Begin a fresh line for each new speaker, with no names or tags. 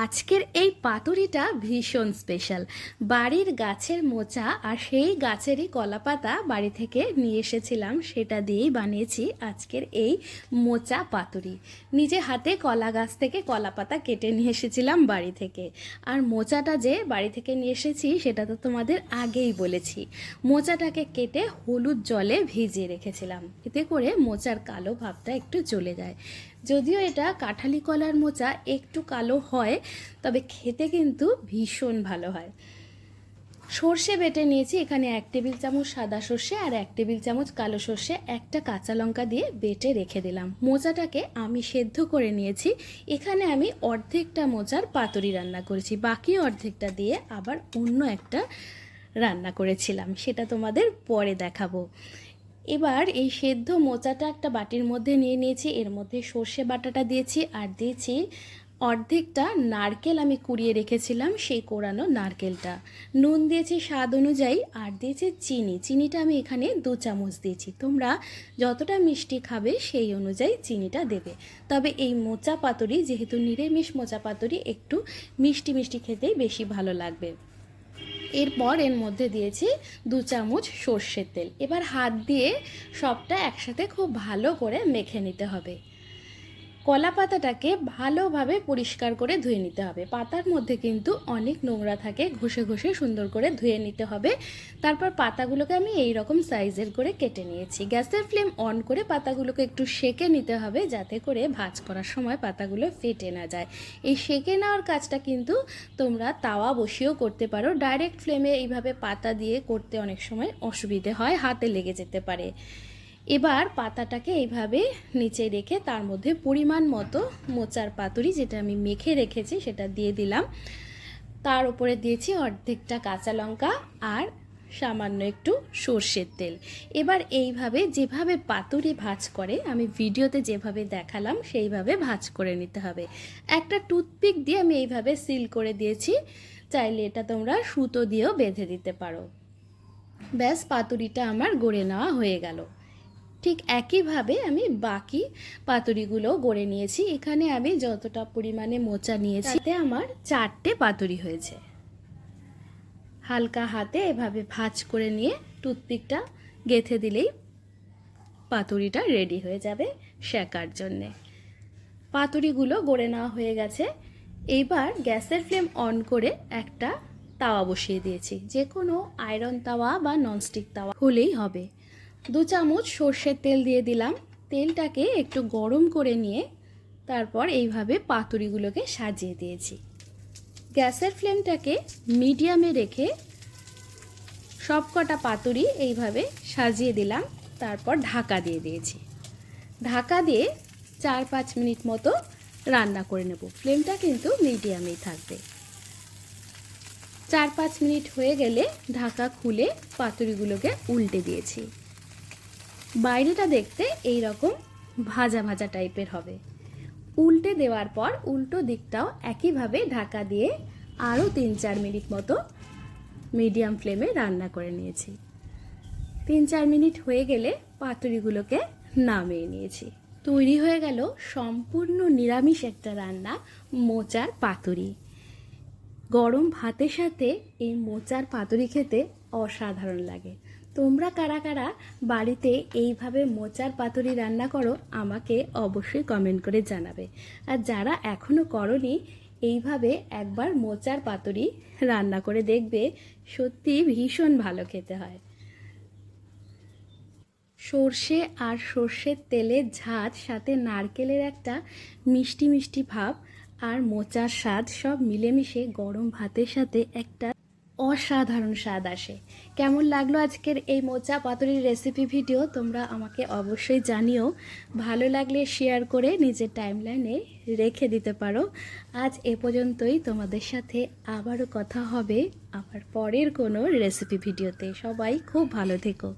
আজকের এই পাতুরিটা ভীষণ স্পেশাল। বাড়ির গাছের মোচা আর সেই গাছেরই কলাপাতা বাড়ি থেকে নিয়ে এসেছিলাম, সেটা দিয়েই বানিয়েছি আজকের এই মোচা পাতুরি। নিজে হাতে কলা গাছ থেকে কলাপাতা কেটে নিয়ে এসেছিলাম বাড়ি থেকে। আর মোচাটা যে বাড়ি থেকে নিয়ে এসেছি সেটা তো তোমাদের আগেই বলেছি। মোচাটাকে কেটে হলুদ জলে ভিজিয়ে রেখেছিলাম, এতে করে মোচার কালো ভাবটা একটু চলে যায়। যদিও এটা কাঁঠালি কলার মোচা একটু কালো হয়, তবে খেতে কিন্তু ভীষণ ভালো হয়। সর্ষে বেটে নিয়েছি, এখানে 1 টেবিল চামচ সাদা সর্ষে আর 1 টেবিল চামচ কালো সর্ষে, একটা কাঁচা লঙ্কা দিয়ে বেটে রেখে দিলাম। মোচাটাকে আমি সেদ্ধ করে নিয়েছি। এখানে আমি অর্ধেকটা মোচার পাতুরি রান্না করেছি, বাকি অর্ধেকটা দিয়ে আবার অন্য একটা রান্না করেছিলাম, সেটা তোমাদের পরে দেখাবো। এবার এই সেদ্ধ মোচাটা একটা বাটির মধ্যে নিয়ে নিয়েছি, এর মধ্যে সর্ষে বাটাটা দিয়েছি আর দিয়েছি অর্ধেকটা নারকেল আমি কুড়িয়ে রেখেছিলাম, সেই কোড়ানো নারকেলটা। নুন দিয়েছি স্বাদ অনুযায়ী আর দিয়েছি চিনিটা আমি এখানে 2 চামচ দিয়েছি। তোমরা যতটা মিষ্টি খাবে সেই অনুযায়ী চিনিটা দেবে। তবে এই মোচা পাতুরি যেহেতু নিরামিষ মোচা পাতুরি, একটু মিষ্টি মিষ্টি খেতেই বেশি ভালো লাগবে। এরপর এর মধ্যে দিয়েছি 2 চামচ সর্ষের তেল। এবার হাত দিয়ে সবটা একসাথে খুব ভালো করে মেখে নিতে হবে। কলা পাতাটাকে ভালোভাবে পরিষ্কার করে ধুয়ে নিতে হবে। পাতার মধ্যে কিন্তু অনেক নোংরা থাকে, ঘষে ঘষে সুন্দর করে ধুয়ে নিতে হবে। তারপর পাতাগুলোকে আমি এই রকম সাইজের করে কেটে নিয়েছি। গ্যাসের ফ্লেম অন করে পাতাগুলোকে একটু সেঁকে নিতে হবে, যাতে করে ভাজ করার সময় পাতাগুলো ফেটে না যায়। এই সেঁকে নেওয়ার কাজটা কিন্তু তোমরা তাওয়া বসিয়েও করতে পারো। ডাইরেক্ট ফ্লেমে এইভাবে পাতা দিয়ে করতে অনেক সময় অসুবিধে হয়, হাতে লেগে যেতে পারে। এবার পাতাটাকে এইভাবে নিচে রেখে তার মধ্যে পরিমাণ মতো মোচার পাতুরি যেটা আমি মেখে রেখেছি সেটা দিয়ে দিলাম। তার উপরে দিয়েছি অর্ধেকটা কাঁচা লঙ্কা আর সামান্য একটু সর্ষের তেল। এবার এইভাবে যেভাবে পাতুরি ভাজ করে আমি ভিডিওতে যেভাবে দেখালাম সেইভাবে ভাজ করে নিতে হবে। একটা টুথপিক দিয়ে আমি এইভাবে সিল করে দিয়েছি, চাইলে এটা তোমরা সুতো দিয়েও বেঁধে দিতে পারো। ব্যাস, পাতুরিটা আমার গড়ে নেওয়া হয়ে গেল। ঠিক একইভাবে আমি বাকি পাতুরিগুলো গড়ে নিয়েছি। এখানে আমি যতটা পরিমাণে মোচা নিয়েছি তাতে আমার 4টে পাতুরি হয়েছে। হালকা হাতে এভাবে ভাঁজ করে নিয়ে টুথপিকটা গেঁথে দিলেই পাতুরিটা রেডি হয়ে যাবে সেকার জন্যে। পাতুরিগুলো গড়ে নেওয়া হয়ে গেছে। এইবার গ্যাসের ফ্লেম অন করে একটা তাওয়া বসিয়ে দিয়েছি, যে কোনো আয়রন তাওয়া বা ননস্টিক তাওয়া হলেই হবে। 2 চামচ সর্ষের তেল দিয়ে দিলাম। তেলটাকে একটু গরম করে নিয়ে তারপর এইভাবে পাতুরিগুলোকে সাজিয়ে দিয়েছি। গ্যাসের ফ্লেমটাকে মিডিয়ামে রেখে সবকটা পাতুরি এইভাবে সাজিয়ে দিলাম, তারপর ঢাকা দিয়ে দিয়েছি। ঢাকা দিয়ে 4-5 মিনিট মতো রান্না করে নেব। ফ্লেমটা কিন্তু মিডিয়ামেই থাকবে। 4-5 মিনিট হয়ে গেলে ঢাকা খুলে পাতুরিগুলোকে উল্টে দিয়েছি। বাইরেটা দেখতে এই রকম ভাজা ভাজা টাইপের হবে। উল্টে দেওয়ার পর উল্টো দিকটাও একইভাবে ঢাকা দিয়ে আরও 3-4 মিনিট মতো মিডিয়াম ফ্লেমে রান্না করে নিয়েছি। 3-4 মিনিট হয়ে গেলে পাতুরিগুলোকে নামিয়ে নিয়েছি। তৈরি হয়ে গেল সম্পূর্ণ নিরামিষ একটা রান্না, মোচার পাতুরি। গরম ভাতের সাথে এই মোচার পাতুরি খেতে অসাধারণ লাগে। তোমরা কারা কারা বাড়িতে এইভাবে মোচার পাতুরি রান্না করো আমাকে অবশ্যই কমেন্ট করে জানাবে। আর যারা এখনও করোনি, এইভাবে একবার মোচার পাতুরি রান্না করে দেখবে, সত্যি ভীষণ ভালো খেতে হয়। সর্ষে আর সর্ষের তেলের ঝাঁজ, সাথে নারকেলের একটা মিষ্টি মিষ্টি ভাব আর মোচার স্বাদ সব মিলেমিশে গরম ভাতের সাথে একটা অসাধারণ স্বাদ আসে। কেমন লাগলো আজকের এই মোচা পাতুরির রেসিপি ভিডিও তোমরা আমাকে অবশ্যই জানিও। ভালো লাগলে শেয়ার করে নিজের টাইমলাইনে রেখে দিতে পারো। আজ এ পর্যন্তই, তোমাদের সাথে আবারও কথা হবে আবার পরের কোনো রেসিপি ভিডিওতে। সবাই খুব ভালো থেকো।